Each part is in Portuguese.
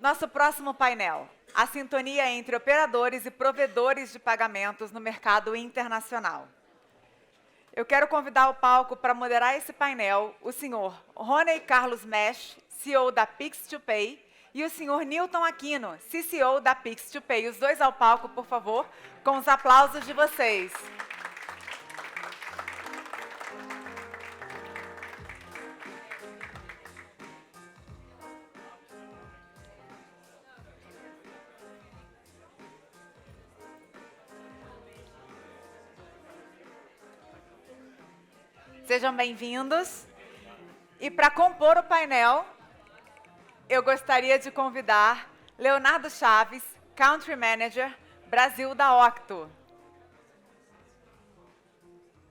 Nosso próximo painel, a sintonia entre operadores e provedores de pagamentos no mercado internacional. Eu quero convidar ao palco para moderar esse painel o senhor Rony Carlos Mesh, CEO da Pix2Pay, e o senhor Newton Aquino, CCO da Pix2Pay. Os dois ao palco, por favor, com os aplausos de vocês. Sejam bem-vindos. E para compor o painel, eu gostaria de convidar Leonardo Chaves, Country Manager, Brasil da Octo.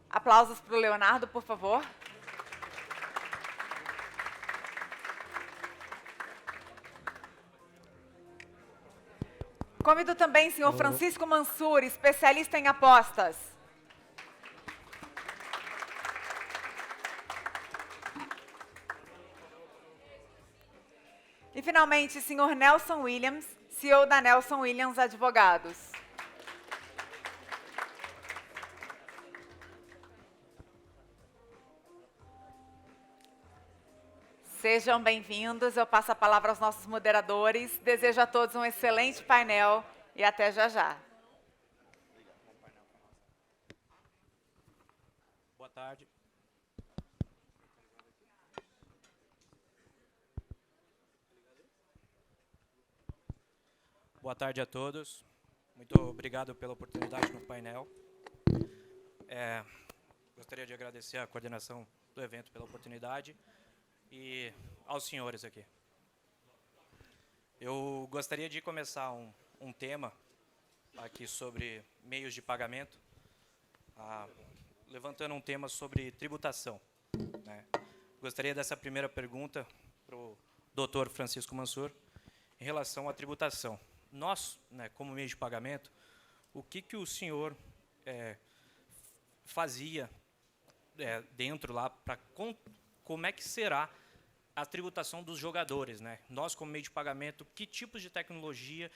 Aplausos para o Leonardo, por favor. Convido também o senhor Francisco Mansur, especialista em apostas. E, finalmente, o senhor Nelson Williams, CEO da Nelson Williams Advogados. Sejam bem-vindos. Eu passo a palavra aos nossos moderadores. Desejo a todos um excelente painel e até já já. Boa tarde. Boa tarde a todos. Muito obrigado pela oportunidade no painel. Gostaria de agradecer a coordenação do evento pela oportunidade e aos senhores aqui. Eu gostaria de começar um tema aqui sobre meios de pagamento, levantando um tema sobre tributação, né? Gostaria dessa primeira pergunta para o Dr. Francisco Mansur, em relação à tributação. Nós, né, como meio de pagamento, o que o senhor fazia dentro lá para como é que será a tributação dos jogadores, né? Nós, como meio de pagamento, que tipos de tecnologia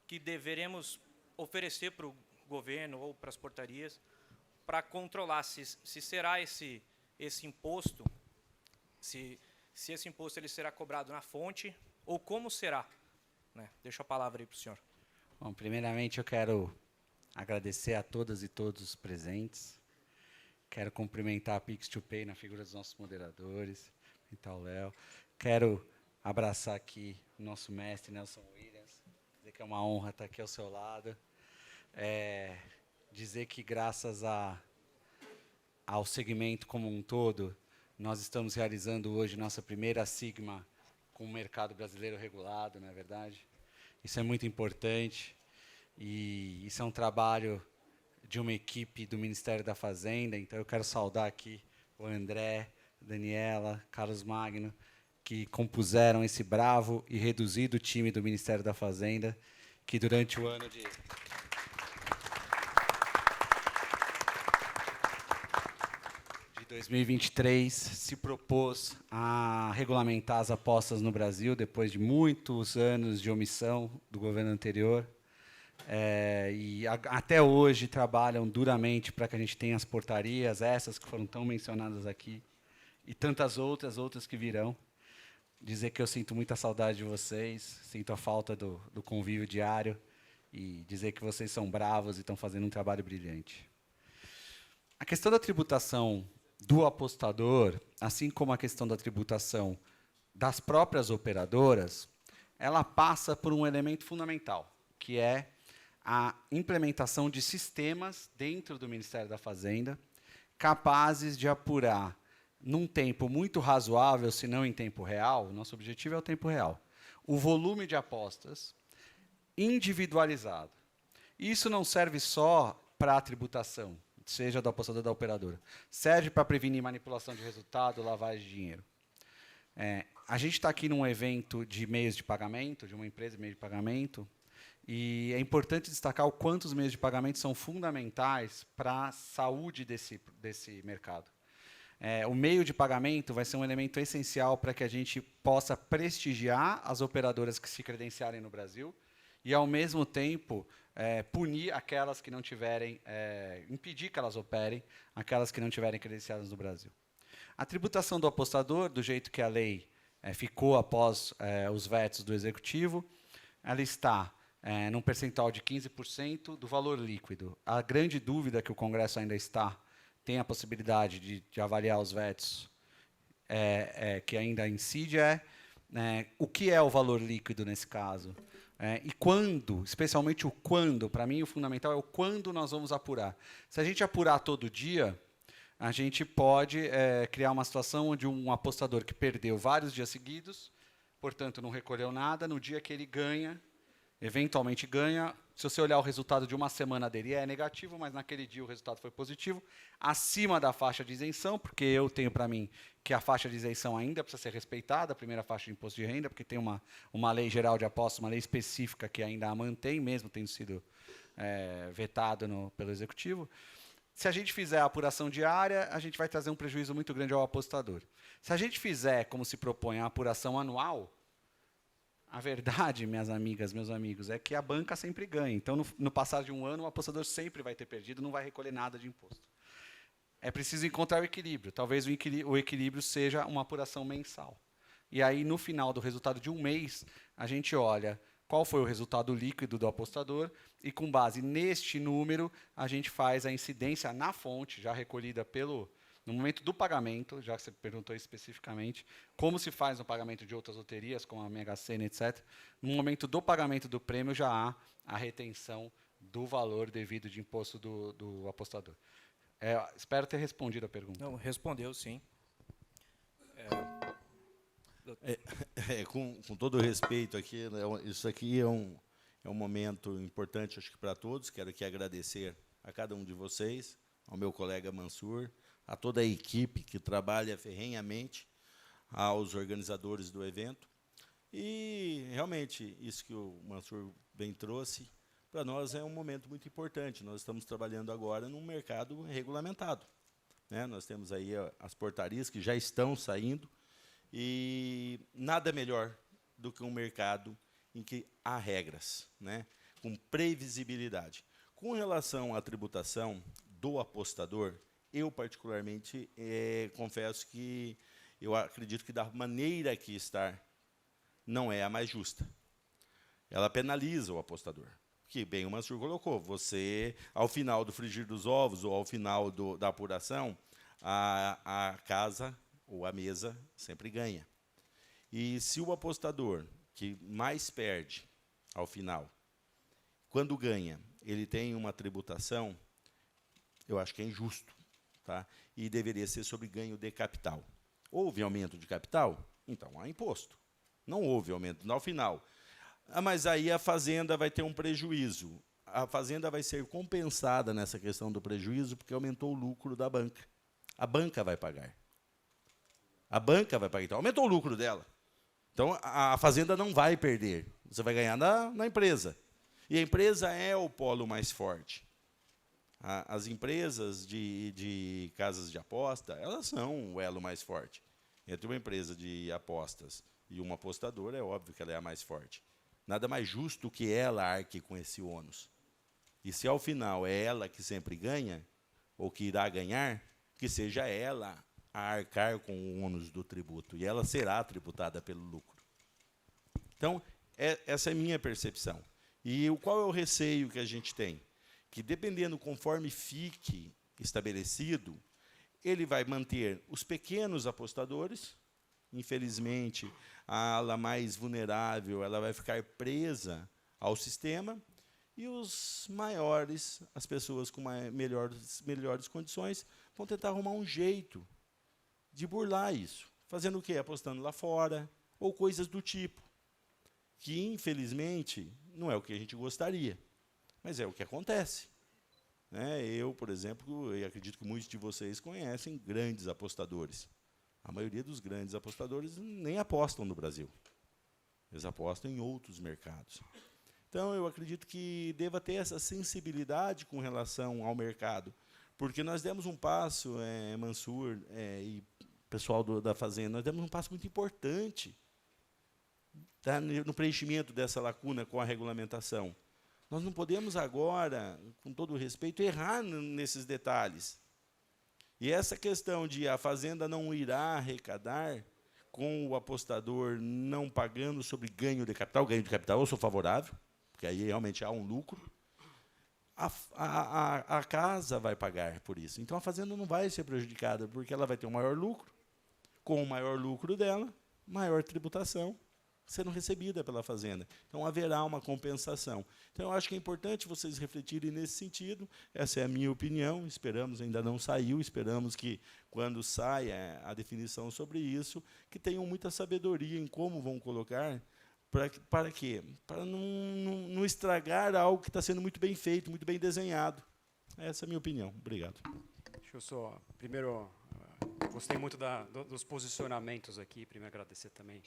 que deveremos oferecer para o governo ou para as portarias para controlar se será esse imposto, se esse imposto ele será cobrado na fonte ou como será? Né? Deixo a palavra aí para o senhor. Bom, primeiramente eu quero agradecer a todas e todos os presentes. Quero cumprimentar a Pix2Pay na figura dos nossos moderadores, então o Léo. Quero abraçar aqui o nosso mestre, Nelson Williams, dizer que é uma honra estar aqui ao seu lado. Dizer que graças ao segmento como um todo, nós estamos realizando hoje nossa primeira Sigma com o mercado brasileiro regulado, não é verdade? Isso é muito importante e isso é um trabalho de uma equipe do Ministério da Fazenda, então eu quero saudar aqui o André, a Daniela, Carlos Magno, que compuseram esse bravo e reduzido time do Ministério da Fazenda, que durante o ano de 2023 se propôs a regulamentar as apostas no Brasil, depois de muitos anos de omissão do governo anterior. E até hoje trabalham duramente para que a gente tenha as portarias, essas que foram tão mencionadas aqui, e tantas outras que virão. Dizer que eu sinto muita saudade de vocês, sinto a falta do convívio diário, e dizer que vocês são bravos e estão fazendo um trabalho brilhante. A questão da tributação do apostador, assim como a questão da tributação das próprias operadoras, ela passa por um elemento fundamental, que é a implementação de sistemas dentro do Ministério da Fazenda, capazes de apurar, num tempo muito razoável, se não em tempo real, nosso objetivo é o tempo real, o volume de apostas individualizado. Isso não serve só para a tributação, seja do apostador ou da operadora. Serve para prevenir manipulação de resultado, lavagem de dinheiro. A gente está aqui num evento de meios de pagamento, de uma empresa de meio de pagamento, e é importante destacar o quanto os meios de pagamento são fundamentais para a saúde desse mercado. O meio de pagamento vai ser um elemento essencial para que a gente possa prestigiar as operadoras que se credenciarem no Brasil e, ao mesmo tempo, punir aquelas que não tiverem, impedir que elas operem, aquelas que não tiverem credenciadas no Brasil. A tributação do apostador, do jeito que a lei ficou após os vetos do Executivo, ela está num percentual de 15% do valor líquido. A grande dúvida que o Congresso ainda tem a possibilidade de avaliar os vetos, que ainda incide, o que é o valor líquido nesse caso. E quando, especialmente o quando, para mim o fundamental é o quando nós vamos apurar. Se a gente apurar todo dia, a gente pode criar uma situação onde um apostador que perdeu vários dias seguidos, portanto não recolheu nada, no dia que ele ganha, eventualmente ganha, se você olhar o resultado de uma semana dele é negativo, mas naquele dia o resultado foi positivo, acima da faixa de isenção, porque eu tenho para mim que a faixa de isenção ainda precisa ser respeitada, a primeira faixa de imposto de renda, porque tem uma lei geral de apostas, uma lei específica que ainda a mantém, mesmo tendo sido vetado pelo Executivo. Se a gente fizer a apuração diária, a gente vai trazer um prejuízo muito grande ao apostador. Se a gente fizer, como se propõe, a apuração anual, a verdade, minhas amigas, meus amigos, é que a banca sempre ganha. Então, no passar de um ano, o apostador sempre vai ter perdido, não vai recolher nada de imposto. É preciso encontrar o equilíbrio. Talvez o equilíbrio seja uma apuração mensal. E aí, no final do resultado de um mês, a gente olha qual foi o resultado líquido do apostador e, com base neste número, a gente faz a incidência na fonte, já recolhida no momento do pagamento, já que você perguntou especificamente, como se faz no pagamento de outras loterias, como a Mega Sena, etc. No momento do pagamento do prêmio, já há a retenção do valor devido de imposto do apostador. Espero ter respondido a pergunta. Não, respondeu, sim. Com todo o respeito aqui, né, isso aqui é um momento importante, acho que para todos. Quero aqui agradecer a cada um de vocês, ao meu colega Mansur, a toda a equipe que trabalha ferrenhamente, aos organizadores do evento. E, realmente, isso que o Mansur bem trouxe, para nós é um momento muito importante. Nós estamos trabalhando agora num mercado regulamentado, né? Nós temos aí as portarias que já estão saindo, e nada melhor do que um mercado em que há regras, né? Com previsibilidade. Com relação à tributação do apostador, eu, particularmente, confesso que eu acredito que, da maneira que está, não é a mais justa. Ela penaliza o apostador. Que bem o Mansur colocou. Você, ao final do frigir dos ovos, ou ao final da apuração, a casa ou a mesa sempre ganha. E se o apostador que mais perde ao final, quando ganha, ele tem uma tributação, eu acho que é injusto, tá? E deveria ser sobre ganho de capital. Houve aumento de capital? Então há imposto. Não houve aumento. Ao final, mas aí a Fazenda vai ter um prejuízo. A Fazenda vai ser compensada nessa questão do prejuízo porque aumentou o lucro da banca. A banca vai pagar. A banca vai pagar. Então, aumentou o lucro dela. Então, a Fazenda não vai perder. Você vai ganhar na empresa. E a empresa é o polo mais forte. As empresas de casas de aposta, elas são o elo mais forte. Entre uma empresa de apostas e uma apostadora, é óbvio que ela é a mais forte. Nada mais justo que ela arque com esse ônus. E se, ao final, é ela que sempre ganha, ou que irá ganhar, que seja ela a arcar com o ônus do tributo, e ela será tributada pelo lucro. Então, essa é a minha percepção. E qual é o receio que a gente tem? Que, dependendo conforme fique estabelecido, ele vai manter os pequenos apostadores. Infelizmente, a ala mais vulnerável ela vai ficar presa ao sistema, e os maiores, as pessoas com melhores condições, vão tentar arrumar um jeito de burlar isso. Fazendo o quê? Apostando lá fora, ou coisas do tipo, que, infelizmente, não é o que a gente gostaria, mas é o que acontece. Eu, por exemplo, eu acredito que muitos de vocês conhecem grandes apostadores. A maioria dos grandes apostadores nem apostam no Brasil. Eles apostam em outros mercados. Então, eu acredito que deva ter essa sensibilidade com relação ao mercado, Porque nós demos um passo, Mansur e pessoal da Fazenda, nós demos um passo muito importante, tá, no preenchimento dessa lacuna com a regulamentação. Nós não podemos agora, com todo o respeito, errar nesses detalhes. E essa questão de a Fazenda não irá arrecadar com o apostador não pagando sobre ganho de capital eu sou favorável, porque aí realmente há um lucro, a casa vai pagar por isso. Então, a Fazenda não vai ser prejudicada, porque ela vai ter um maior lucro, com o maior lucro dela, maior tributação sendo recebida pela Fazenda. Então, haverá uma compensação. Então, eu acho que é importante vocês refletirem nesse sentido. Essa é a minha opinião. Esperamos, ainda não saiu, esperamos que, quando saia a definição sobre isso, que tenham muita sabedoria em como vão colocar. Para quê? Para não estragar algo que está sendo muito bem feito, muito bem desenhado. Essa é a minha opinião. Obrigado. Deixa eu só... Primeiro, gostei muito dos posicionamentos aqui. Primeiro, agradecer também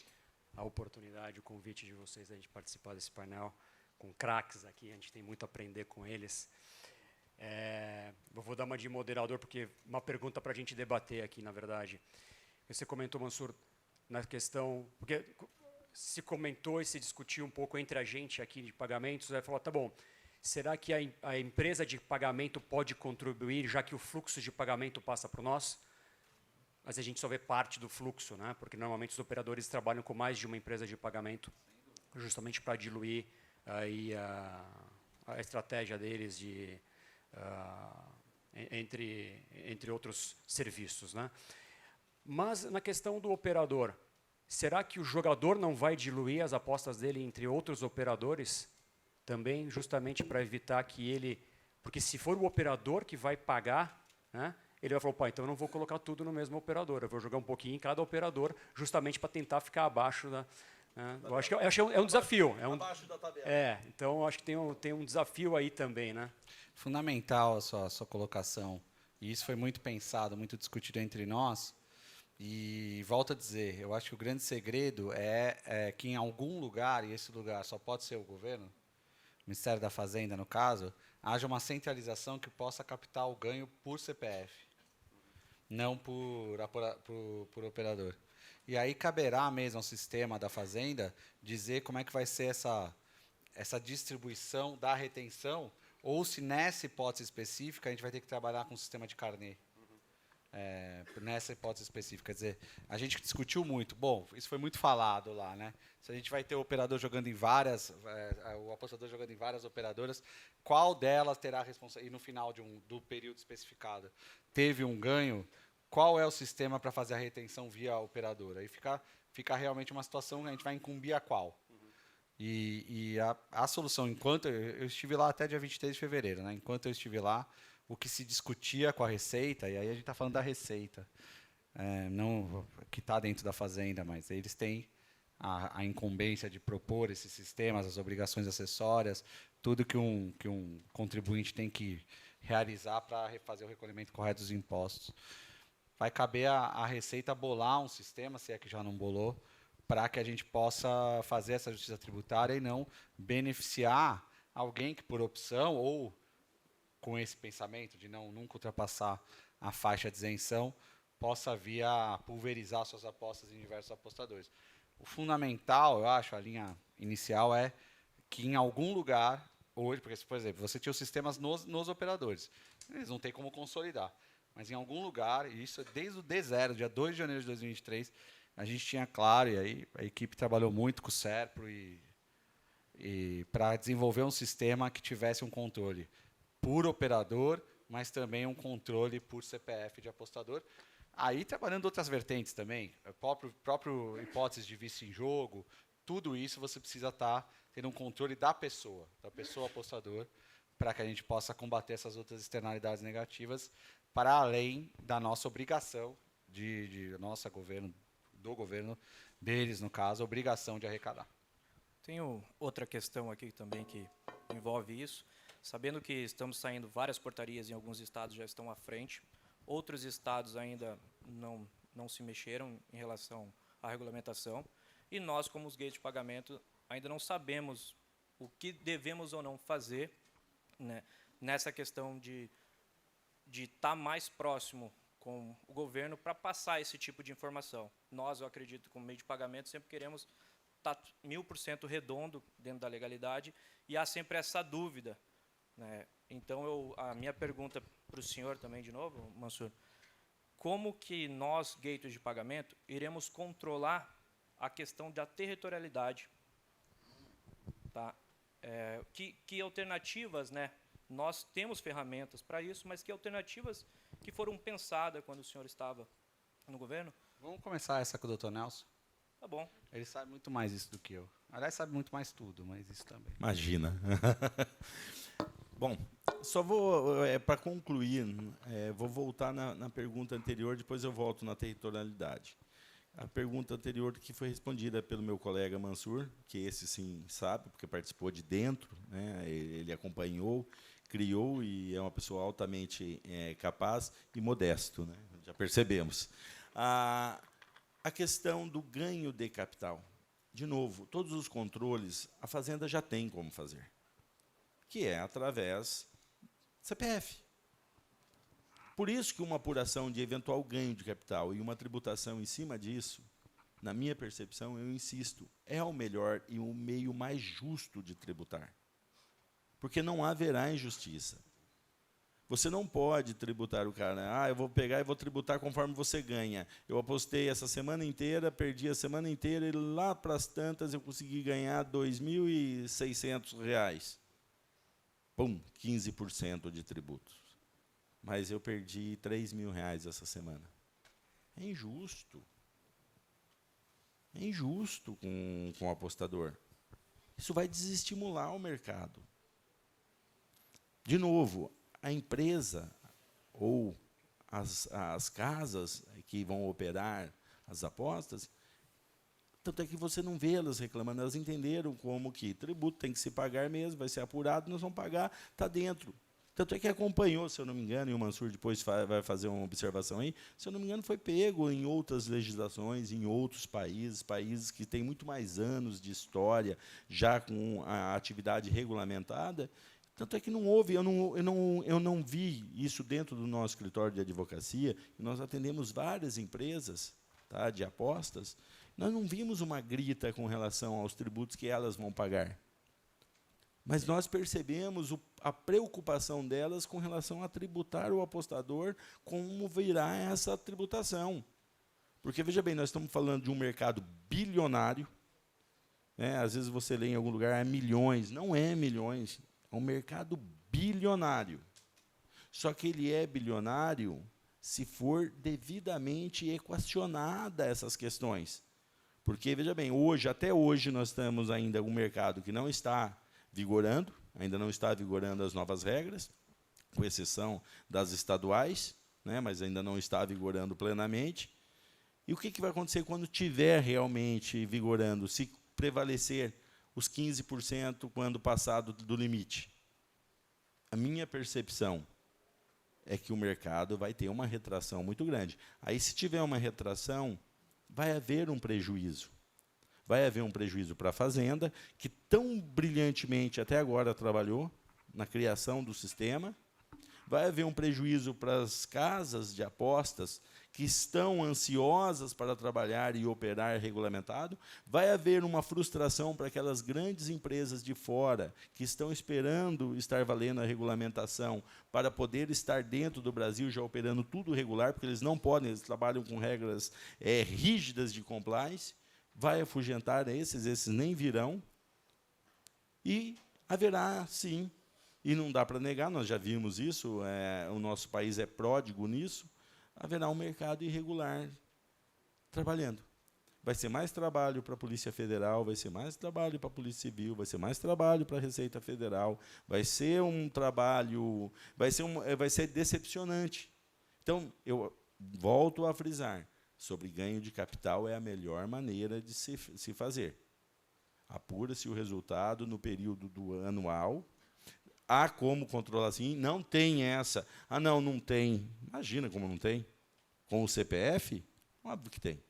a oportunidade, o convite de vocês a gente participar desse painel com craques aqui. A gente tem muito a aprender com eles. Eu vou dar uma de moderador, porque uma pergunta para a gente debater aqui, na verdade. Você comentou, Mansur, na questão... Porque se comentou e se discutiu um pouco entre a gente aqui de pagamentos, aí falou, tá bom, será que a empresa de pagamento pode contribuir, já que o fluxo de pagamento passa para nós? Mas a gente só vê parte do fluxo, né? Porque normalmente os operadores trabalham com mais de uma empresa de pagamento, justamente para diluir aí a estratégia deles entre outros serviços, né? Mas na questão do operador, será que o jogador não vai diluir as apostas dele entre outros operadores também, justamente para evitar que ele... Porque se for o operador que vai pagar, né, ele vai falar, pô, então eu não vou colocar tudo no mesmo operador, eu vou jogar um pouquinho em cada operador, justamente para tentar ficar abaixo da... Né? Eu acho que é um desafio. Abaixo da tabela. Então eu acho que tem um desafio aí também, né? Fundamental a sua colocação. E isso foi muito pensado, muito discutido entre nós. E volto a dizer, eu acho que o grande segredo é que em algum lugar, e esse lugar só pode ser o governo, o Ministério da Fazenda, no caso, haja uma centralização que possa captar o ganho por CPF, não por operador. E aí caberá mesmo ao sistema da Fazenda dizer como é que vai ser essa distribuição da retenção, ou se nessa hipótese específica a gente vai ter que trabalhar com o sistema de carnê. Nessa hipótese específica, quer dizer, a gente discutiu muito. Bom, isso foi muito falado lá, né? Se a gente vai ter o operador jogando em o apostador jogando em várias operadoras, qual delas terá a responsabilidade? E no final do período especificado, teve um ganho? Qual é o sistema para fazer a retenção via operadora? Aí fica realmente uma situação que a gente vai incumbir a qual? E a solução, enquanto eu estive lá até dia 23 de fevereiro, né? Enquanto eu estive lá, o que se discutia com a Receita, e aí a gente está falando da Receita, não que está dentro da Fazenda, mas eles têm a incumbência de propor esses sistemas, as obrigações acessórias, tudo que um contribuinte tem que realizar para fazer o recolhimento correto dos impostos. Vai caber a Receita bolar um sistema, se é que já não bolou, para que a gente possa fazer essa justiça tributária e não beneficiar alguém que, por opção, ou com esse pensamento de nunca ultrapassar a faixa de isenção, possa vir a pulverizar suas apostas em diversos apostadores. O fundamental, eu acho, a linha inicial é que em algum lugar, hoje, porque, por exemplo, você tinha os sistemas nos operadores, eles não têm como consolidar, mas em algum lugar, e isso é desde o D0, dia 2 de janeiro de 2023, a gente tinha claro, e aí a equipe trabalhou muito com o SERPRO e para desenvolver um sistema que tivesse um controle por operador, mas também um controle por CPF de apostador. Aí, trabalhando outras vertentes também, próprio hipótese de vício em jogo, tudo isso você precisa estar tendo um controle da pessoa apostador, para que a gente possa combater essas outras externalidades negativas, para além da nossa obrigação, do governo deles, no caso, a obrigação de arrecadar. Tenho outra questão aqui também que envolve isso. Sabendo que estamos saindo várias portarias, em alguns estados já estão à frente, outros estados ainda não se mexeram em relação à regulamentação, e nós, como os gates de pagamento, ainda não sabemos o que devemos ou não fazer, né, nessa questão de de estar mais próximo com o governo para passar esse tipo de informação. Nós, eu acredito, como meio de pagamento, sempre queremos estar 1000% redondo dentro da legalidade, e há sempre essa dúvida, né? Então, a minha pergunta para o senhor também, de novo, Mansur, como que nós, gateways de pagamento, iremos controlar a questão da territorialidade? Tá? Que alternativas, né? Nós temos ferramentas para isso, mas que alternativas que foram pensadas quando o senhor estava no governo? Vamos começar essa com o Dr. Nelson. Tá bom. Ele sabe muito mais isso do que eu. Aliás, sabe muito mais tudo, mas isso também. Imagina. Bom, só vou, para concluir, vou voltar na pergunta anterior, depois eu volto na territorialidade. A pergunta anterior que foi respondida pelo meu colega Mansur, que esse sim sabe, porque participou de dentro, né, ele acompanhou, criou e é uma pessoa altamente capaz e modesto, né, já percebemos. A questão do ganho de capital. De novo, todos os controles a Fazenda já tem como fazer, que é através do CPF. Por isso que uma apuração de eventual ganho de capital e uma tributação em cima disso, na minha percepção, eu insisto, é o melhor e o meio mais justo de tributar. Porque não haverá injustiça. Você não pode tributar o cara, eu vou pegar e vou tributar conforme você ganha. Eu apostei essa semana inteira, perdi a semana inteira, e lá para as tantas eu consegui ganhar R$ 2.600. Pum, 15% de tributos. Mas eu perdi R$ 3.000 essa semana. É injusto. É injusto com o apostador. Isso vai desestimular o mercado. De novo, a empresa ou as casas que vão operar as apostas, tanto é que você não vê elas reclamando, elas entenderam como que tributo tem que se pagar mesmo, vai ser apurado, nós vamos pagar, está dentro. Tanto é que acompanhou, se eu não me engano, e o Mansur depois vai fazer uma observação aí, se eu não me engano, foi pego em outras legislações, em outros países que têm muito mais anos de história, já com a atividade regulamentada. Tanto é que não houve, eu não vi isso dentro do nosso escritório de advocacia, e nós atendemos várias empresas, tá, de apostas, nós não vimos uma grita com relação aos tributos que elas vão pagar. Mas nós percebemos a preocupação delas com relação a tributar o apostador, como virá essa tributação. Porque, veja bem, nós estamos falando de um mercado bilionário, né? Às vezes você lê em algum lugar, milhões, não é milhões, é um mercado bilionário. Só que ele é bilionário se for devidamente equacionada essas questões. Porque, veja bem, até hoje, nós estamos ainda um mercado que não está vigorando, ainda não está vigorando as novas regras, com exceção das estaduais, né, mas ainda não está vigorando plenamente. E o que vai acontecer quando tiver realmente vigorando, se prevalecer os 15% quando passado do limite? A minha percepção é que o mercado vai ter uma retração muito grande. Aí, se tiver uma retração, vai haver um prejuízo. Vai haver um prejuízo para a Fazenda, que tão brilhantemente até agora trabalhou na criação do sistema. Vai haver um prejuízo para as casas de apostas, que estão ansiosas para trabalhar e operar regulamentado. Vai haver uma frustração para aquelas grandes empresas de fora, que estão esperando estar valendo a regulamentação para poder estar dentro do Brasil, já operando tudo regular, porque eles não podem, eles trabalham com regras rígidas de compliance. Vai afugentar esses nem virão, e haverá, sim, e não dá para negar, nós já vimos isso, o nosso país é pródigo nisso, haverá um mercado irregular trabalhando. Vai ser mais trabalho para a Polícia Federal, vai ser mais trabalho para a Polícia Civil, vai ser mais trabalho para a Receita Federal, vai ser um trabalho, vai ser decepcionante. Então, eu volto a frisar, sobre ganho de capital é a melhor maneira de se fazer. Apura-se o resultado no período do anual. Há como controlar assim? Não tem essa. Não tem. Imagina como não tem. Com o CPF? Óbvio que tem.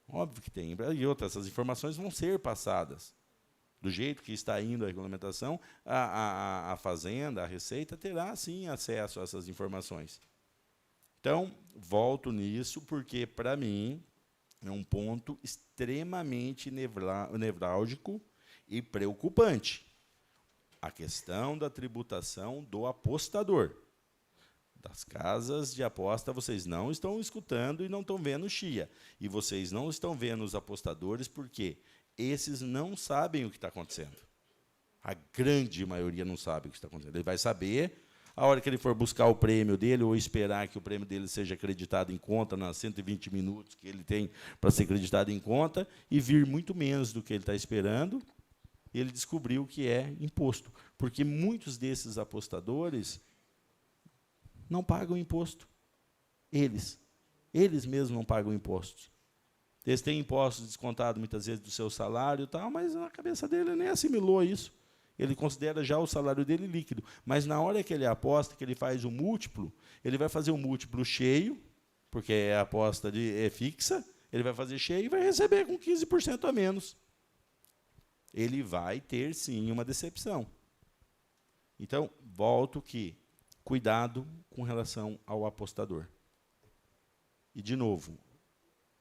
Óbvio que tem. E outras, essas informações vão ser passadas. Do jeito que está indo a regulamentação, a Fazenda, a Receita, terá, sim, acesso a essas informações. Então, volto nisso, porque, para mim, é um ponto extremamente nevrálgico e preocupante. A questão da tributação do apostador. Das casas de aposta, vocês não estão escutando e não estão vendo chia. E vocês não estão vendo os apostadores, porque esses não sabem o que está acontecendo. A grande maioria não sabe o que está acontecendo. Ele vai saber a hora que ele for buscar o prêmio dele ou esperar que o prêmio dele seja acreditado em conta nas 120 minutos que ele tem para ser acreditado em conta e vir muito menos do que ele está esperando, ele descobriu que é imposto. Porque muitos desses apostadores não pagam imposto. Eles mesmos não pagam impostos. Eles têm impostos descontados muitas vezes do seu salário e tal, mas na cabeça dele nem assimilou isso. Ele considera já o salário dele líquido. Mas na hora que ele aposta, que ele faz o múltiplo, ele vai fazer o múltiplo cheio, porque a aposta é fixa, ele vai fazer cheio e vai receber com 15% a menos. Ele vai ter, sim, uma decepção. Então, volto que cuidado com relação ao apostador. E, de novo,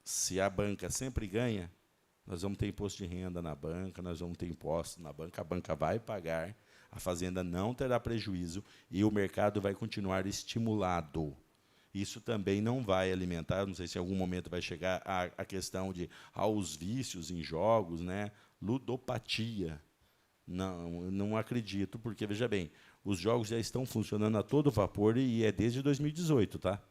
se a banca sempre ganha, nós vamos ter imposto de renda na banca, nós vamos ter imposto na banca, a banca vai pagar, a Fazenda não terá prejuízo e o mercado vai continuar estimulado. Isso também não vai alimentar, não sei se em algum momento vai chegar a questão de aos vícios em jogos, né? Ludopatia. Não acredito, porque, veja bem, os jogos já estão funcionando a todo vapor e é desde 2018, tá?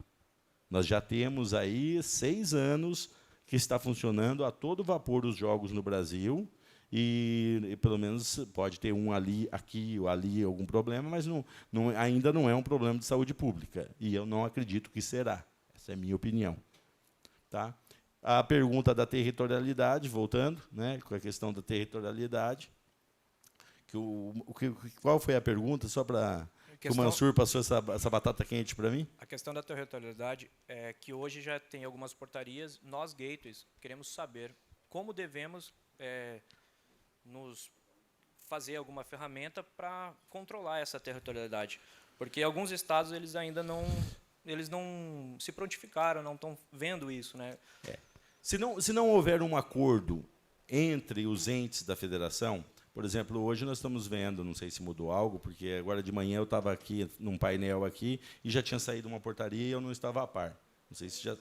Nós já temos aí 6 anos que está funcionando a todo vapor os jogos no Brasil, e pelo menos pode ter um ali, aqui ou ali, algum problema, mas ainda não é um problema de saúde pública, e eu não acredito que será. Essa é a minha opinião. Tá? A pergunta da territorialidade, voltando, né, com a questão da territorialidade, qual foi a pergunta, só para... O Mansur passou essa batata quente para mim? A questão da territorialidade é que hoje já tem algumas portarias. Nós, gateways, queremos saber como devemos nos fazer alguma ferramenta para controlar essa territorialidade. Porque alguns estados eles ainda não se prontificaram, não estão vendo isso. Né? Se não houver um acordo entre os entes da federação... Por exemplo, hoje nós estamos vendo, não sei se mudou algo, porque agora de manhã eu estava aqui num painel aqui e já tinha saído uma portaria e eu não estava a par. Não sei se já...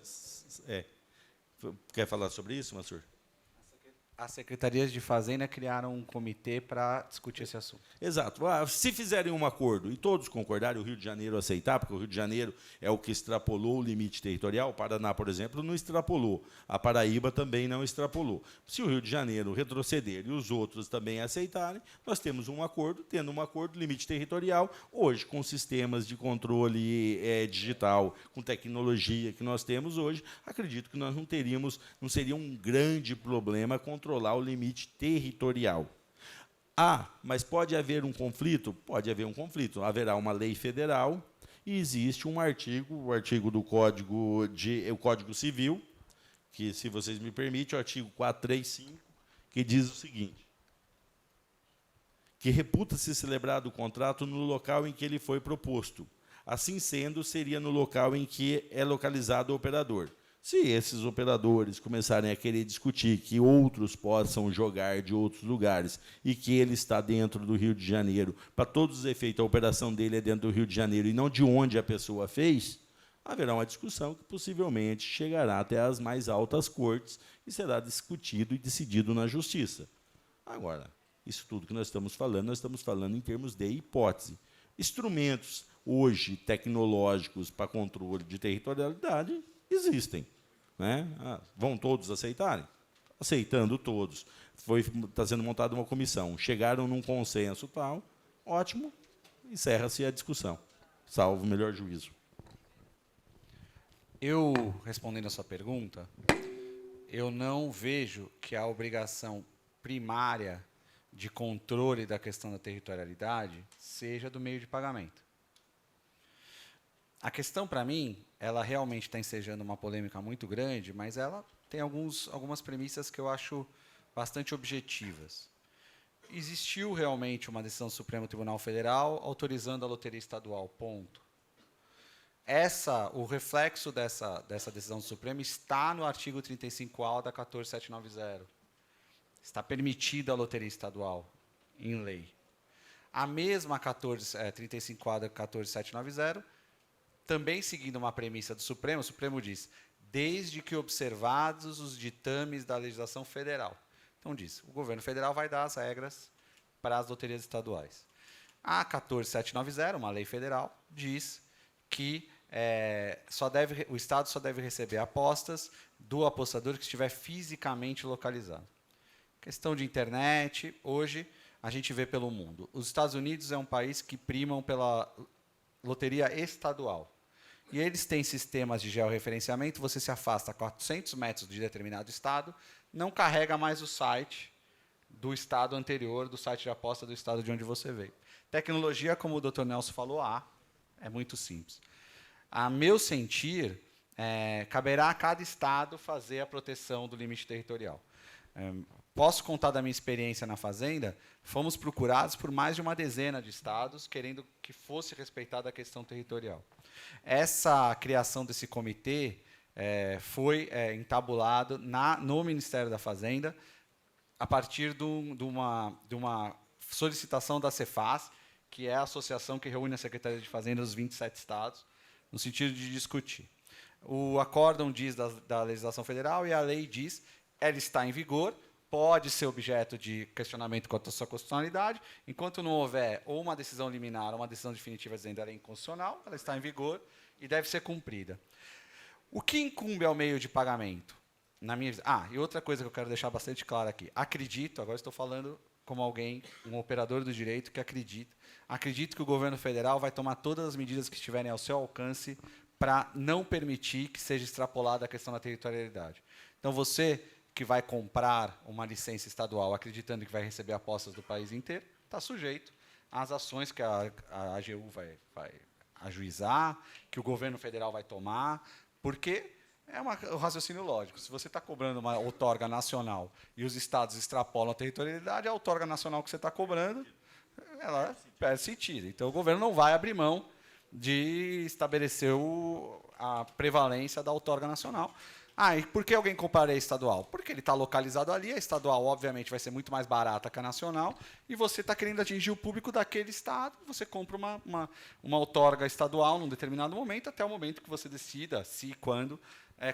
Quer falar sobre isso, Mansur? As secretarias de Fazenda criaram um comitê para discutir esse assunto. Exato. Se fizerem um acordo e todos concordarem, o Rio de Janeiro aceitar, porque o Rio de Janeiro é o que extrapolou o limite territorial, o Paraná, por exemplo, não extrapolou. A Paraíba também não extrapolou. Se o Rio de Janeiro retroceder e os outros também aceitarem, nós temos um acordo, tendo um acordo, limite territorial, hoje, com sistemas de controle digital, com tecnologia que nós temos hoje, acredito que nós não seria um grande problema controlar o limite territorial. Mas pode haver um conflito? Pode haver um conflito. Haverá uma lei federal e existe um artigo, o artigo do Código Civil, que, se vocês me permitem, o artigo 435, que diz o seguinte: que reputa-se celebrado o contrato no local em que ele foi proposto. Assim sendo, seria no local em que é localizado o operador. Se esses operadores começarem a querer discutir que outros possam jogar de outros lugares e que ele está dentro do Rio de Janeiro, para todos os efeitos, a operação dele é dentro do Rio de Janeiro e não de onde a pessoa fez, haverá uma discussão que possivelmente chegará até as mais altas cortes e será discutido e decidido na Justiça. Agora, isso tudo que nós estamos falando em termos de hipótese. Instrumentos, hoje, tecnológicos para controle de territorialidade existem. Né? Vão todos aceitarem? Aceitando todos. Está sendo montada uma comissão. Chegaram num consenso tal, ótimo, encerra-se a discussão, salvo o melhor juízo. Eu, respondendo a sua pergunta, eu não vejo que a obrigação primária de controle da questão da territorialidade seja do meio de pagamento. A questão, para mim, ela realmente está ensejando uma polêmica muito grande, mas ela tem algumas premissas que eu acho bastante objetivas. existiu realmente uma decisão do Supremo Tribunal Federal autorizando a loteria estadual, ponto. O reflexo dessa decisão do Supremo está no artigo 35A da 14790. Está permitida a loteria estadual, em lei. A mesma 35A da 14790, também seguindo uma premissa do Supremo, o Supremo diz, desde que observados os ditames da legislação federal. Então diz, o governo federal vai dar as regras para as loterias estaduais. A 14790, uma lei federal, diz que o Estado só deve receber apostas do apostador que estiver fisicamente localizado. Questão de internet, hoje a gente vê pelo mundo. Os Estados Unidos é um país que primam pela loteria estadual. E eles têm sistemas de georreferenciamento, você se afasta a 400 metros de determinado estado, não carrega mais o site do estado anterior, do site de aposta do estado de onde você veio. Tecnologia, como o Dr. Nelson falou, é muito simples. A meu sentir, caberá a cada estado fazer a proteção do limite territorial. Posso contar da minha experiência na Fazenda? Fomos procurados por mais de uma dezena de estados, querendo que fosse respeitada a questão territorial. Essa criação desse comitê foi entabulado no Ministério da Fazenda, a partir de uma solicitação da Cefaz, que é a associação que reúne a Secretaria de Fazenda dos 27 estados, no sentido de discutir. O acórdão diz da legislação federal e a lei diz, ela está em vigor, pode ser objeto de questionamento quanto à sua constitucionalidade, enquanto não houver ou uma decisão liminar ou uma decisão definitiva dizendo que ela é inconstitucional, ela está em vigor e deve ser cumprida. O que incumbe ao meio de pagamento? Na minha visão. E outra coisa que eu quero deixar bastante clara aqui. Agora estou falando como alguém, um operador do direito que acredito que o governo federal vai tomar todas as medidas que estiverem ao seu alcance para não permitir que seja extrapolada a questão da territorialidade. Então, você que vai comprar uma licença estadual acreditando que vai receber apostas do país inteiro, está sujeito às ações que a AGU vai ajuizar, que o governo federal vai tomar, porque um raciocínio lógico. Se você está cobrando uma outorga nacional e os estados extrapolam a territorialidade, a outorga nacional que você está cobrando, ela perde sentido. Então, o governo não vai abrir mão de estabelecer a prevalência da outorga nacional. E por que alguém compraria estadual? Porque ele está localizado ali, a estadual, obviamente, vai ser muito mais barata que a nacional, e você está querendo atingir o público daquele estado, você compra uma outorga estadual num determinado momento, até o momento que você decida se e quando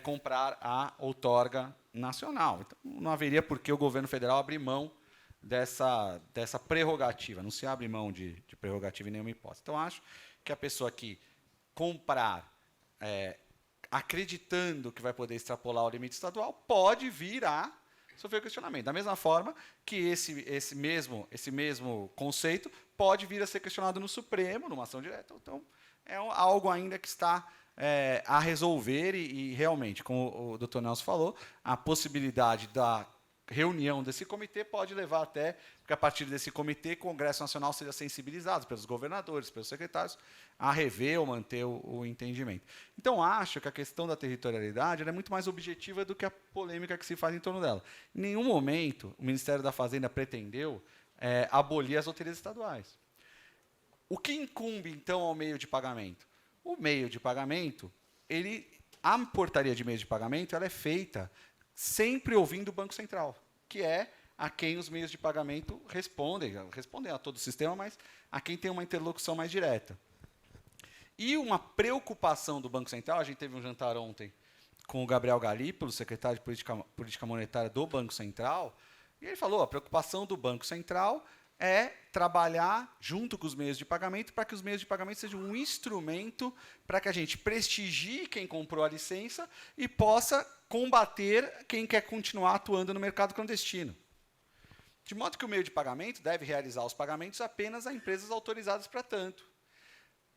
comprar a outorga nacional. Então, não haveria por que o governo federal abrir mão dessa prerrogativa, não se abre mão de prerrogativa em nenhuma hipótese. Então, acho que a pessoa que comprar acreditando que vai poder extrapolar o limite estadual, pode vir a sofrer questionamento. Da mesma forma que esse mesmo conceito pode vir a ser questionado no Supremo, numa ação direta. Então, é algo ainda que está a resolver e realmente, como o Dr. Nelson falou, a possibilidade da reunião desse comitê pode levar até, porque a partir desse comitê, o Congresso Nacional seja sensibilizado pelos governadores, pelos secretários, a rever ou manter o entendimento. Então, acho que a questão da territorialidade é muito mais objetiva do que a polêmica que se faz em torno dela. Em nenhum momento, o Ministério da Fazenda pretendeu abolir as loterias estaduais. O que incumbe, então, ao meio de pagamento? O meio de pagamento, a portaria de meio de pagamento, ela é feita sempre ouvindo o Banco Central, que é a quem os meios de pagamento respondem a todo o sistema, mas a quem tem uma interlocução mais direta. E uma preocupação do Banco Central, a gente teve um jantar ontem com o Gabriel Galípolo, secretário de Política Monetária do Banco Central, e ele falou, a preocupação do Banco Central é trabalhar junto com os meios de pagamento para que os meios de pagamento sejam um instrumento para que a gente prestigie quem comprou a licença e possa combater quem quer continuar atuando no mercado clandestino. De modo que o meio de pagamento deve realizar os pagamentos apenas a empresas autorizadas para tanto.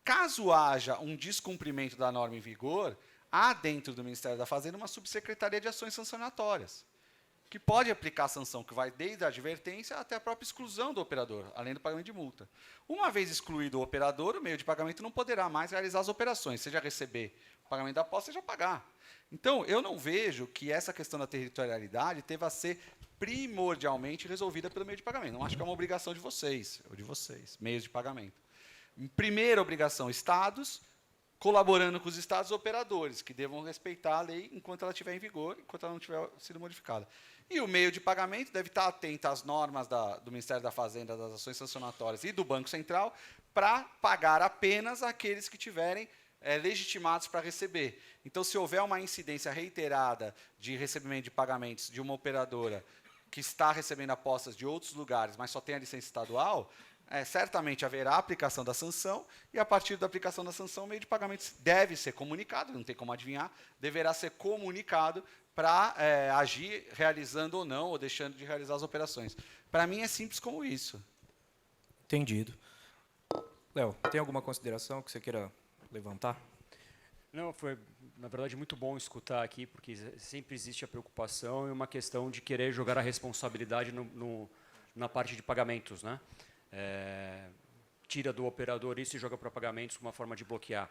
Caso haja um descumprimento da norma em vigor, há dentro do Ministério da Fazenda uma subsecretaria de ações sancionatórias, que pode aplicar a sanção que vai desde a advertência até a própria exclusão do operador, além do pagamento de multa. Uma vez excluído o operador, o meio de pagamento não poderá mais realizar as operações, seja receber o pagamento da aposta, seja pagar. Então, eu não vejo que essa questão da territorialidade deva ser primordialmente resolvida pelo meio de pagamento. Não acho que é uma obrigação de vocês, ou de vocês, meios de pagamento. Primeira obrigação, estados, colaborando com os estados operadores, que devam respeitar a lei enquanto ela estiver em vigor, enquanto ela não tiver sido modificada. E o meio de pagamento deve estar atento às normas do Ministério da Fazenda, das ações sancionatórias e do Banco Central, para pagar apenas aqueles que tiverem legitimados para receber. Então, se houver uma incidência reiterada de recebimento de pagamentos de uma operadora que está recebendo apostas de outros lugares, mas só tem a licença estadual, certamente haverá a aplicação da sanção, e a partir da aplicação da sanção, o meio de pagamento deve ser comunicado, não tem como adivinhar, deverá ser comunicado para agir realizando ou não, ou deixando de realizar as operações. Para mim, é simples como isso. Entendido. Léo, tem alguma consideração que você queira levantar? Não, foi, na verdade, muito bom escutar aqui, porque sempre existe a preocupação e uma questão de querer jogar a responsabilidade na parte de pagamentos, né? Tira do operador isso e joga para pagamentos como uma forma de bloquear.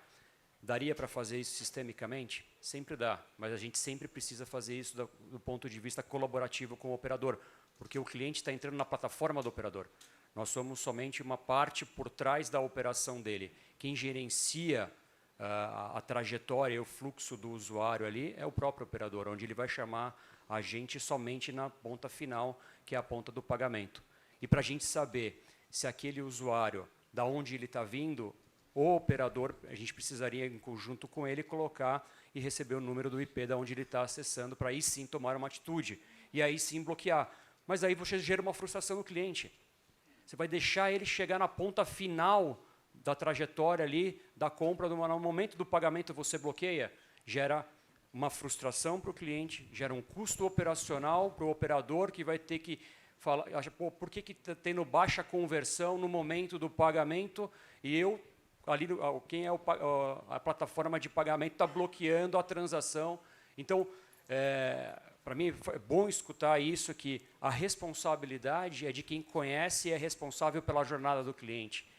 Daria para fazer isso sistemicamente? Sempre dá, mas a gente sempre precisa fazer isso do ponto de vista colaborativo com o operador, porque o cliente está entrando na plataforma do operador. Nós somos somente uma parte por trás da operação dele. Quem gerencia a trajetória e o fluxo do usuário ali é o próprio operador, onde ele vai chamar a gente somente na ponta final, que é a ponta do pagamento. E para a gente saber se aquele usuário, da onde ele está vindo, o operador, a gente precisaria, em conjunto com ele, colocar e receber o número do IP da onde ele está acessando, para aí sim tomar uma atitude, e aí sim bloquear. Mas aí você gera uma frustração no cliente. Você vai deixar ele chegar na ponta final da trajetória ali, da compra, no momento do pagamento você bloqueia, gera uma frustração para o cliente, gera um custo operacional para o operador, que vai ter que falar, pô, por que está tendo baixa conversão no momento do pagamento e eu, ali, quem é a plataforma de pagamento está bloqueando a transação. Então, para mim, é bom escutar isso, que a responsabilidade é de quem conhece e é responsável pela jornada do cliente.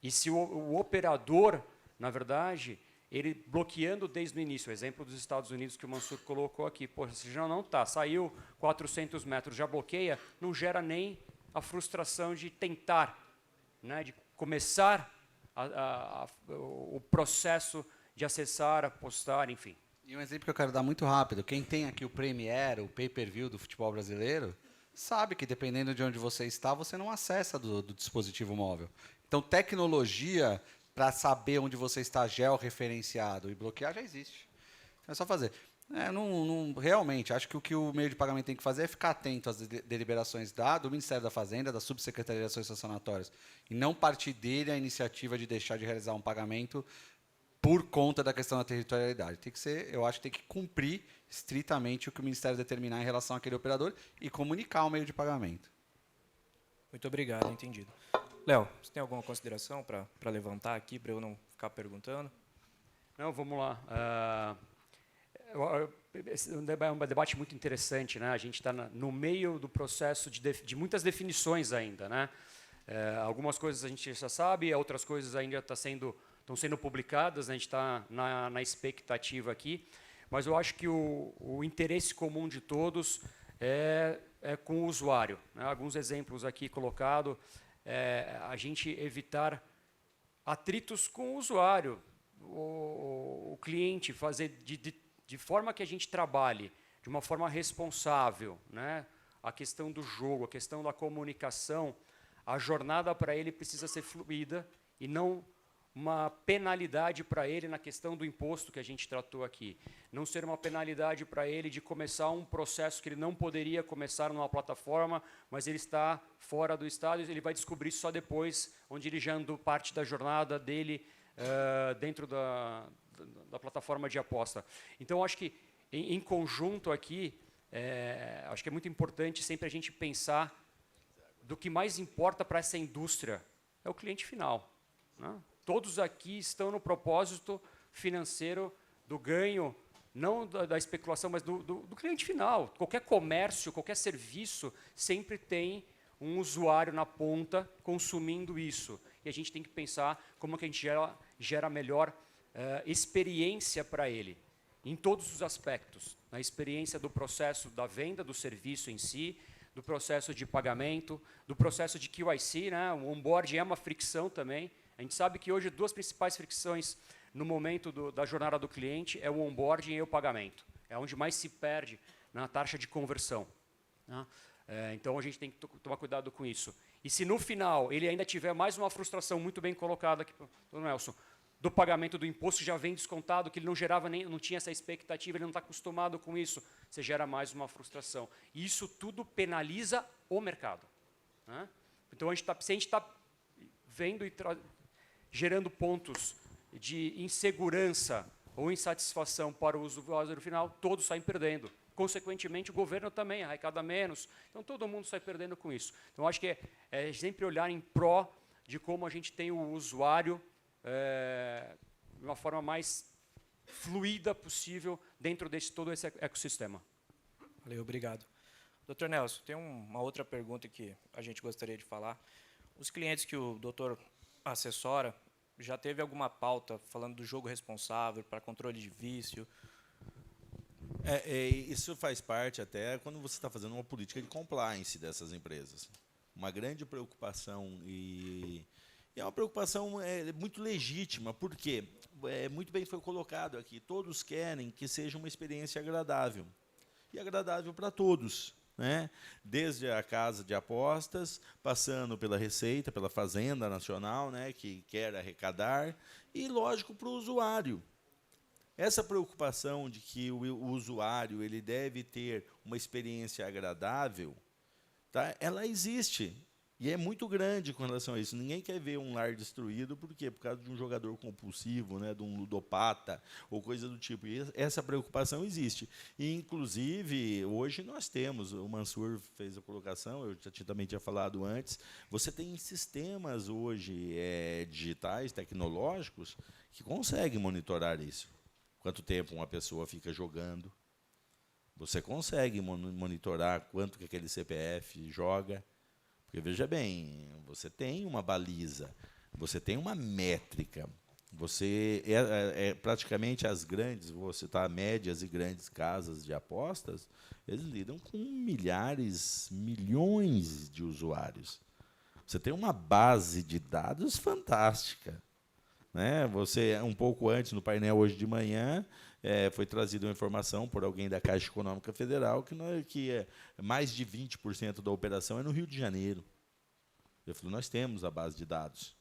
E se o operador, na verdade, ele bloqueando desde o início, o exemplo dos Estados Unidos que o Mansur colocou aqui, poxa, se já não está, saiu 400 metros, já bloqueia, não gera nem a frustração de tentar, né, de começar o processo de acessar, apostar, enfim. E um exemplo que eu quero dar muito rápido, quem tem aqui o Premier, o pay-per-view do futebol brasileiro, sabe que dependendo de onde você está, você não acessa do dispositivo móvel. Então, tecnologia para saber onde você está georreferenciado e bloquear já existe. É só fazer. Realmente, acho que o que o meio de pagamento tem que fazer é ficar atento às deliberações do Ministério da Fazenda, da Subsecretaria de Ações Sancionatórias, e não partir dele a iniciativa de deixar de realizar um pagamento por conta da questão da territorialidade. Tem que ser, eu acho que tem que cumprir estritamente o que o Ministério determinar em relação àquele operador e comunicar o meio de pagamento. Muito obrigado, entendido. Léo, você tem alguma consideração para levantar aqui, para eu não ficar perguntando? Não, vamos lá. É um debate muito interessante, né? A gente está no meio do processo de muitas definições ainda, né? Algumas coisas a gente já sabe, outras coisas ainda estão sendo publicadas, né? A gente está na expectativa aqui, mas eu acho que o interesse comum de todos é com o usuário, né? Alguns exemplos aqui colocados, a gente evitar atritos com o usuário, o cliente, fazer de forma que a gente trabalhe de uma forma responsável, né? A questão do jogo, a questão da comunicação, a jornada para ele precisa ser fluida e não uma penalidade para ele na questão do imposto que a gente tratou aqui. Não ser uma penalidade para ele de começar um processo que ele não poderia começar numa plataforma, mas ele está fora do estado e ele vai descobrir isso só depois, onde ele já andou parte da jornada dele dentro da plataforma de aposta. Então, acho que, em conjunto aqui, acho que é muito importante sempre a gente pensar do que mais importa para essa indústria, é o cliente final, né? Todos aqui estão no propósito financeiro do ganho, não da especulação, mas do cliente final. Qualquer comércio, qualquer serviço, sempre tem um usuário na ponta consumindo isso. E a gente tem que pensar como que a gente gera a melhor experiência para ele, em todos os aspectos. Na experiência do processo da venda do serviço em si, do processo de pagamento, do processo de QIC, né? O onboarding é uma fricção também. A gente sabe que hoje 2 principais fricções no momento da jornada do cliente é o onboarding e o pagamento. É onde mais se perde na taxa de conversão, né? Então, a gente tem que tomar cuidado com isso. E se no final ele ainda tiver mais uma frustração muito bem colocada aqui, Dr. Nelson, do pagamento do imposto já vem descontado, que ele não tinha essa expectativa, ele não está acostumado com isso, você gera mais uma frustração. E isso tudo penaliza o mercado, né? Então, se a gente está vendo e gerando pontos de insegurança ou insatisfação para o usuário final, todos saem perdendo. Consequentemente, o governo também arrecada menos. Então, todo mundo sai perdendo com isso. Então, acho que é sempre olhar em pró de como a gente tem o usuário de uma forma mais fluida possível dentro de todo esse ecossistema. Valeu, obrigado. Dr. Nelson, tem uma outra pergunta que a gente gostaria de falar. Os clientes que o doutor assessora, já teve alguma pauta falando do jogo responsável para controle de vício? Isso faz parte até quando você está fazendo uma política de compliance dessas empresas. Uma grande preocupação, e é uma preocupação muito legítima, porque muito bem foi colocado aqui, todos querem que seja uma experiência agradável, e agradável para todos, né? Desde a casa de apostas, passando pela Receita, pela Fazenda Nacional, né, que quer arrecadar, e, lógico, para o usuário. Essa preocupação de que o usuário ele deve ter uma experiência agradável, tá? Ela existe, e é muito grande com relação a isso. Ninguém quer ver um lar destruído, por quê? Por causa de um jogador compulsivo, né, de um ludopata, ou coisa do tipo. E essa preocupação existe. E, inclusive, hoje nós temos, o Mansur fez a colocação, eu também tinha falado antes, você tem sistemas hoje digitais, tecnológicos, que conseguem monitorar isso. Quanto tempo uma pessoa fica jogando. Você consegue monitorar quanto que aquele CPF joga. Porque, veja bem, você tem uma baliza, você tem uma métrica. Você praticamente as grandes, vou citar médias e grandes casas de apostas, eles lidam com milhares, milhões de usuários. Você tem uma base de dados fantástica, né? Você, um pouco antes, no painel hoje de manhã, foi trazida uma informação por alguém da Caixa Econômica Federal que mais de 20% da operação é no Rio de Janeiro. Eu falei, nós temos a base de dados.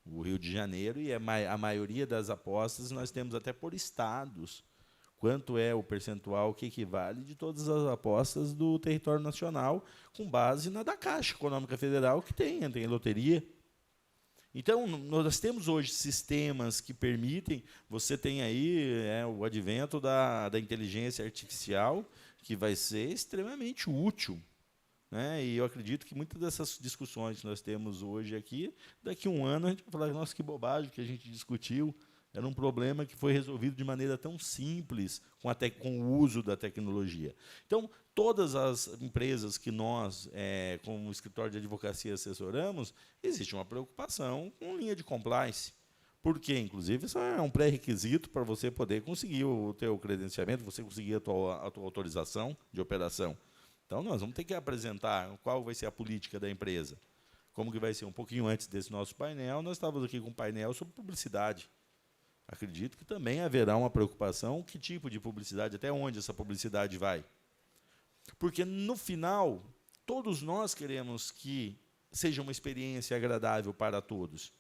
O Rio de Janeiro, e a maioria das apostas nós temos até por estados. Quanto é o percentual que equivale de todas as apostas do território nacional, com base na da Caixa Econômica Federal, que tem loteria. Então, nós temos hoje sistemas que permitem, você tem aí o advento da inteligência artificial, que vai ser extremamente útil, né? E eu acredito que muitas dessas discussões que nós temos hoje aqui, daqui a um ano a gente vai falar, nossa, que bobagem que a gente discutiu, era um problema que foi resolvido de maneira tão simples com o uso da tecnologia. Então, todas as empresas que nós, como escritório de advocacia, assessoramos, existe uma preocupação com linha de compliance. Por quê? Inclusive, isso é um pré-requisito para você poder conseguir o teu credenciamento, você conseguir a tua autorização de operação. Então, nós vamos ter que apresentar qual vai ser a política da empresa. Como que vai ser? Um pouquinho antes desse nosso painel, nós estávamos aqui com um painel sobre publicidade. Acredito que também haverá uma preocupação, que tipo de publicidade, até onde essa publicidade vai. Porque, no final, todos nós queremos que seja uma experiência agradável para todos,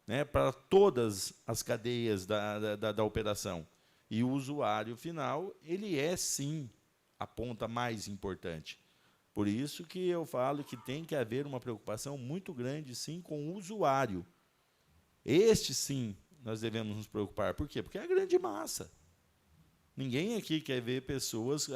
né, para todas as cadeias da operação. E o usuário final, ele é, sim, a ponta mais importante. Por isso que eu falo que tem que haver uma preocupação muito grande, sim, com o usuário. Este, sim, nós devemos nos preocupar. Por quê? Porque é a grande massa. Ninguém aqui quer ver pessoas,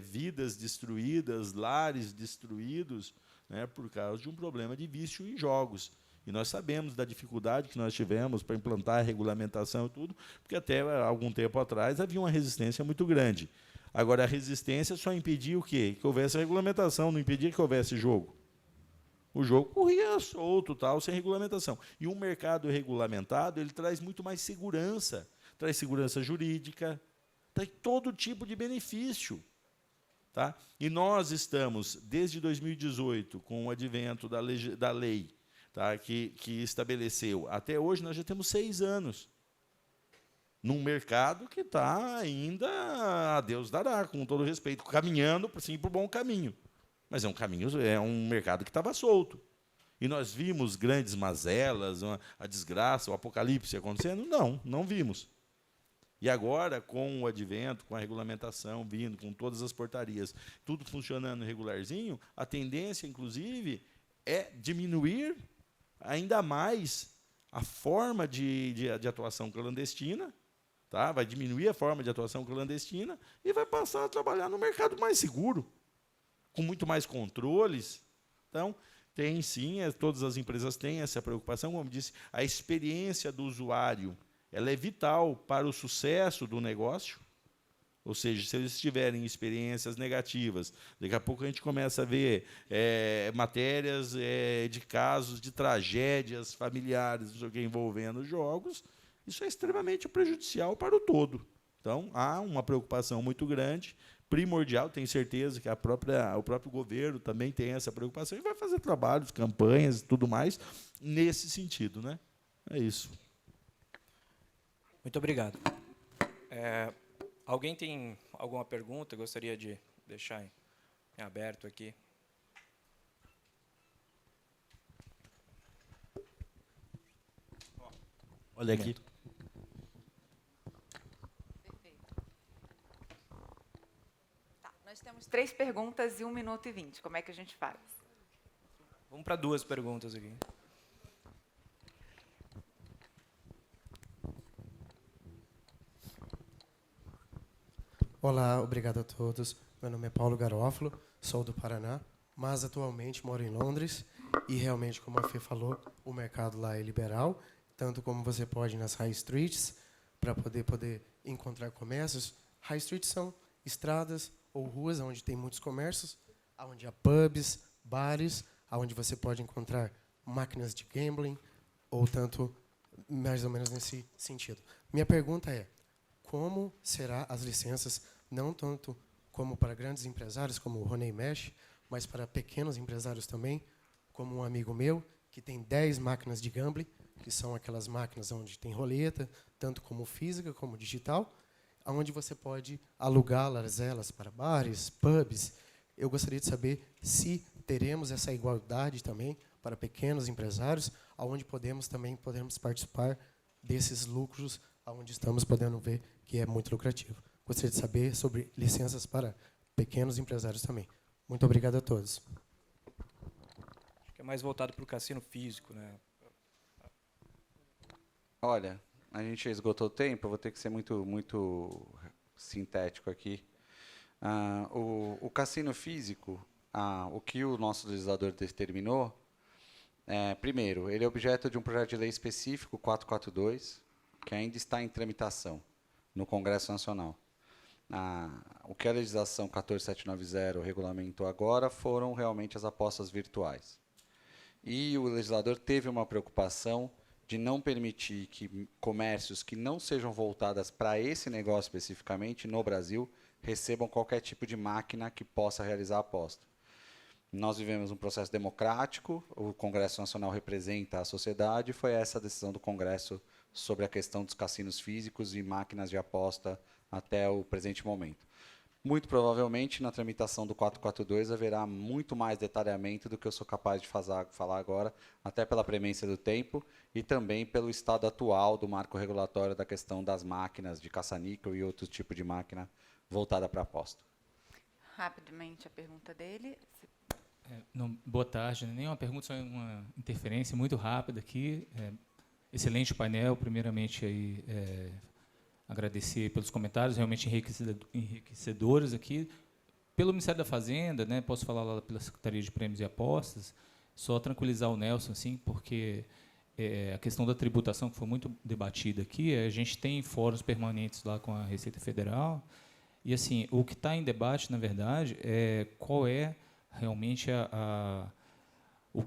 vidas destruídas, lares destruídos, né, por causa de um problema de vício em jogos. E nós sabemos da dificuldade que nós tivemos para implantar a regulamentação e tudo, porque até algum tempo atrás havia uma resistência muito grande. Agora, a resistência só impedia o quê? Que houvesse regulamentação, não impedia que houvesse jogo. O jogo corria solto, tal, sem regulamentação. E um mercado regulamentado, ele traz muito mais segurança. Traz segurança jurídica, traz todo tipo de benefício. Tá? E nós estamos, desde 2018, com o advento da lei, tá? que estabeleceu, até hoje nós já temos 6 anos, num mercado que está ainda, a Deus dará, com todo respeito, caminhando sim, para o bom caminho. Mas é um mercado que estava solto. E nós vimos grandes mazelas, a desgraça, o apocalipse acontecendo? Não, não vimos. E agora, com o advento, com a regulamentação vindo, com todas as portarias, tudo funcionando regularzinho, a tendência, inclusive, é diminuir ainda mais a forma de atuação clandestina, tá? Vai diminuir a forma de atuação clandestina e vai passar a trabalhar no mercado mais seguro, com muito mais controles. Então, tem sim, todas as empresas têm essa preocupação, como disse, a experiência do usuário, ela é vital para o sucesso do negócio. Ou seja, se eles tiverem experiências negativas, daqui a pouco a gente começa a ver matérias de casos de tragédias familiares, não sei o que, envolvendo jogos, isso é extremamente prejudicial para o todo. Então, há uma preocupação muito grande, primordial, tenho certeza que o próprio governo também tem essa preocupação e vai fazer trabalhos, campanhas e tudo mais nesse sentido, né? É isso. Muito obrigado. Alguém tem alguma pergunta? Gostaria de deixar em aberto aqui. Olha aqui. Perfeito. Tá, nós temos 3 perguntas e 1 minuto e 20. Como é que a gente faz? Vamos para 2 perguntas aqui. Olá, obrigado a todos. Meu nome é Paulo Garófalo, sou do Paraná, mas atualmente moro em Londres e realmente, como a Fê falou, o mercado lá é liberal, tanto como você pode ir nas high streets para poder encontrar comércios. High streets são estradas ou ruas onde tem muitos comércios, onde há pubs, bares, onde você pode encontrar máquinas de gambling ou tanto mais ou menos nesse sentido. Minha pergunta é: como serão as licenças, não tanto como para grandes empresários, como o Roney Mesh, mas para pequenos empresários também, como um amigo meu, que tem 10 máquinas de gambling, que são aquelas máquinas onde tem roleta, tanto como física como digital, onde você pode alugá-las elas para bares, pubs. Eu gostaria de saber se teremos essa igualdade também para pequenos empresários, onde podemos participar desses lucros, onde estamos podendo ver que é muito lucrativo. Gostaria de saber sobre licenças para pequenos empresários também. Muito obrigado a todos. Acho que é mais voltado para o cassino físico, né? Olha, a gente esgotou o tempo, eu vou ter que ser muito sintético aqui. O cassino físico, o que o nosso legislador determinou, primeiro, ele é objeto de um projeto de lei específico, 442, que ainda está em tramitação no Congresso Nacional. O que a legislação 14790 regulamentou agora foram realmente as apostas virtuais. E o legislador teve uma preocupação de não permitir que comércios que não sejam voltadas para esse negócio especificamente no Brasil recebam qualquer tipo de máquina que possa realizar a aposta. Nós vivemos um processo democrático, o Congresso Nacional representa a sociedade, foi essa a decisão do Congresso sobre a questão dos cassinos físicos e máquinas de aposta até o presente momento. Muito provavelmente, na tramitação do 442, haverá muito mais detalhamento do que eu sou capaz de falar agora, até pela premência do tempo e também pelo estado atual do marco regulatório da questão das máquinas de caça-níquel e outro tipo de máquina voltada para aposta. Rapidamente a pergunta dele. Boa tarde. Nem uma pergunta, só uma interferência muito rápida aqui. Excelente painel. Primeiramente, aí, agradecer pelos comentários, realmente enriquecedores aqui. Pelo Ministério da Fazenda, né, posso falar lá pela Secretaria de Prêmios e Apostas, só tranquilizar o Nelson, assim, porque a questão da tributação, que foi muito debatida aqui, a gente tem fóruns permanentes lá com a Receita Federal, e assim, o que está em debate, na verdade, é qual é realmente o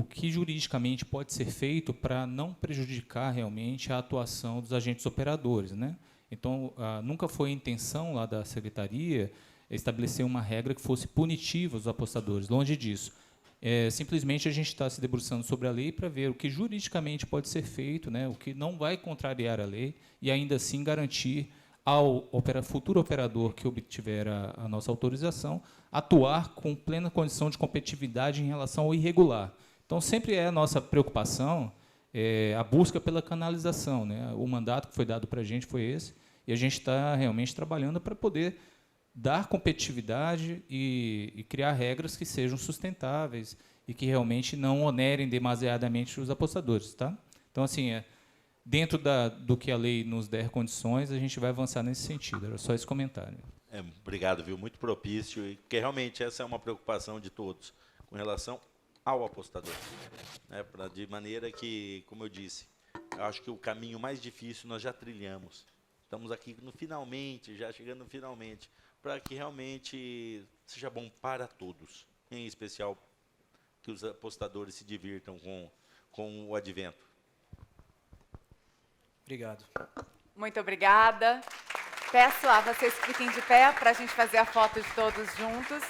que juridicamente pode ser feito para não prejudicar realmente a atuação dos agentes operadores, né? Então, nunca foi a intenção lá da Secretaria estabelecer uma regra que fosse punitiva aos apostadores. Longe disso. Simplesmente a gente está se debruçando sobre a lei para ver o que juridicamente pode ser feito, né, o que não vai contrariar a lei e ainda assim garantir ao futuro operador que obtiver a nossa autorização atuar com plena condição de competitividade em relação ao irregular. Então, sempre é a nossa preocupação a busca pela canalização, né? O mandato que foi dado para a gente foi esse, e a gente está realmente trabalhando para poder dar competitividade e criar regras que sejam sustentáveis e que realmente não onerem demasiadamente os apostadores. Tá? Então, assim, dentro do que a lei nos der condições, a gente vai avançar nesse sentido. Era só esse comentário. Obrigado, viu? Muito propício, e porque realmente essa é uma preocupação de todos com relação ao apostador, né? De maneira que, como eu disse, eu acho que o caminho mais difícil nós já trilhamos. Estamos aqui no finalmente, já chegando no finalmente, para que realmente seja bom para todos, em especial que os apostadores se divirtam com o advento. Obrigado. Muito obrigada. Peço a vocês que fiquem de pé para a gente fazer a foto de todos juntos.